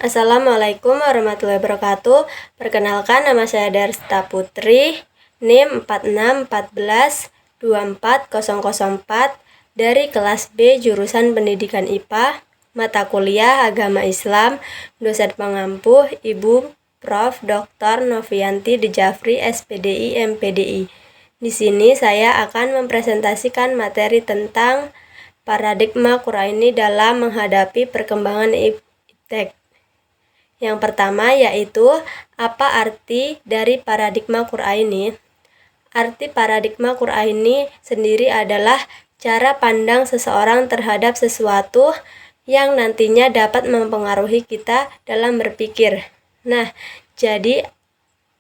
Assalamualaikum warahmatullahi wabarakatuh. Perkenalkan, nama saya Darsta Putri, NIM 4614240004 dari kelas B jurusan Pendidikan IPA, mata kuliah Agama Islam, dosen pengampu Ibu Prof. Dr. Novianti Dejafri, SPDI, MPDI. Di sini saya akan mempresentasikan materi tentang paradigma Quraini dalam menghadapi perkembangan iptek. Yang pertama yaitu, apa arti dari paradigma Quraini? Arti paradigma Quraini sendiri adalah cara pandang seseorang terhadap sesuatu yang nantinya dapat mempengaruhi kita dalam berpikir. Nah, jadi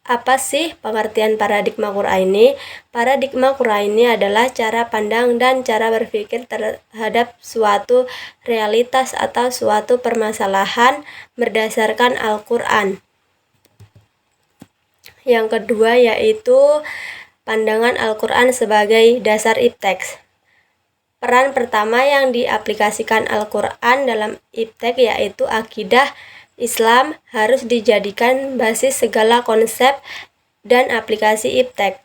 apa sih pengertian paradigma Quraini? Paradigma Quraini adalah cara pandang dan cara berpikir terhadap suatu realitas atau suatu permasalahan berdasarkan Al-Quran. Yang kedua yaitu pandangan Al-Quran sebagai dasar iptek. Peran pertama yang diaplikasikan Al-Quran dalam iptek yaitu akidah Islam harus dijadikan basis segala konsep dan aplikasi iptek.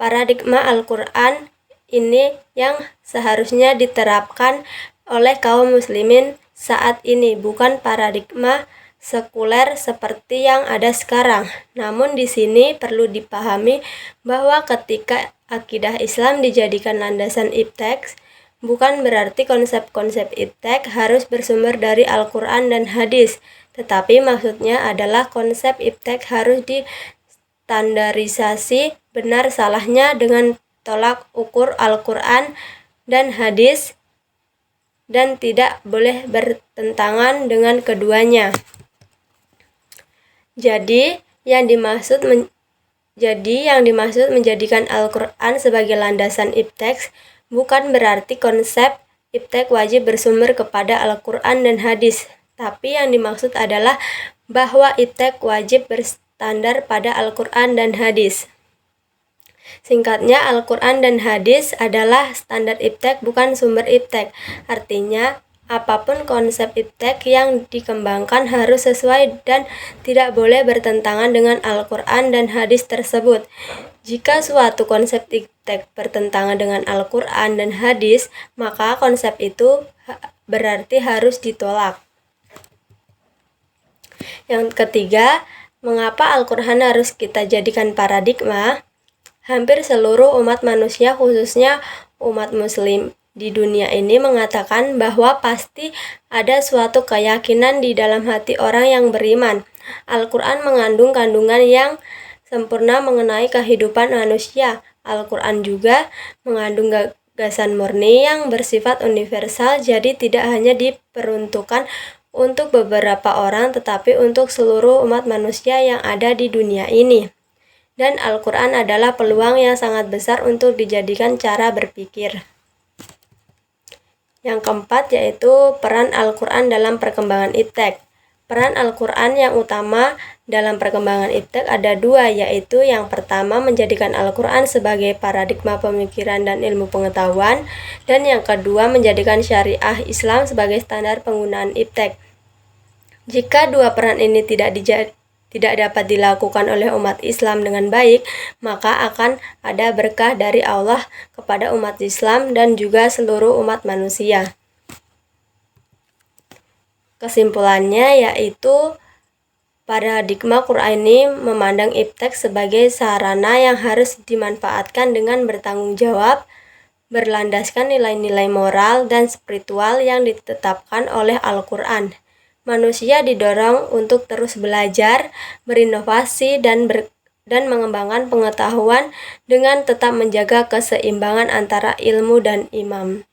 Paradigma Al-Quran ini yang seharusnya diterapkan oleh kaum muslimin saat ini, bukan paradigma sekuler seperti yang ada sekarang. Namun di sini perlu dipahami bahwa ketika akidah Islam dijadikan landasan iptek, bukan berarti konsep-konsep iptek harus bersumber dari Al-Quran dan hadis, tetapi maksudnya adalah konsep iptek harus distandarisasi benar salahnya dengan tolak ukur Al-Quran dan hadis dan tidak boleh bertentangan dengan keduanya. Jadi yang dimaksud menjadikan Al-Quran sebagai landasan iptek bukan berarti konsep iptek wajib bersumber kepada Al-Quran dan hadis, tapi yang dimaksud adalah bahwa iptek wajib berstandar pada Al-Quran dan hadis. Singkatnya, Al-Quran dan hadis adalah standar iptek, bukan sumber iptek. Artinya, apapun konsep iptek yang dikembangkan harus sesuai dan tidak boleh bertentangan dengan Al-Quran dan hadis tersebut. Jika suatu konsep iptek bertentangan dengan Al-Quran dan hadis, maka konsep itu berarti harus ditolak. Yang ketiga, mengapa Al-Quran harus kita jadikan paradigma? Hampir seluruh umat manusia, khususnya umat muslim di dunia ini, mengatakan bahwa pasti ada suatu keyakinan di dalam hati orang yang beriman. Al-Quran mengandung kandungan yang sempurna mengenai kehidupan manusia. Al-Quran juga mengandung gagasan murni yang bersifat universal, jadi tidak hanya diperuntukkan untuk beberapa orang, tetapi untuk seluruh umat manusia yang ada di dunia ini. Dan Al-Quran adalah peluang yang sangat besar untuk dijadikan cara berpikir. Yang keempat yaitu peran Al-Quran dalam perkembangan iptek. Peran Al-Quran yang utama dalam perkembangan iptek ada dua, yaitu yang pertama menjadikan Al-Quran sebagai paradigma pemikiran dan ilmu pengetahuan, dan yang kedua menjadikan syariah Islam sebagai standar penggunaan iptek. Jika dua peran ini tidak dapat dilakukan oleh umat Islam dengan baik, maka akan ada berkah dari Allah kepada umat Islam dan juga seluruh umat manusia. Kesimpulannya yaitu, paradigma Quraini memandang iptek sebagai sarana yang harus dimanfaatkan dengan bertanggung jawab, berlandaskan nilai-nilai moral dan spiritual yang ditetapkan oleh Al-Quran. Manusia didorong untuk terus belajar, berinovasi, dan mengembangkan pengetahuan dengan tetap menjaga keseimbangan antara ilmu dan iman.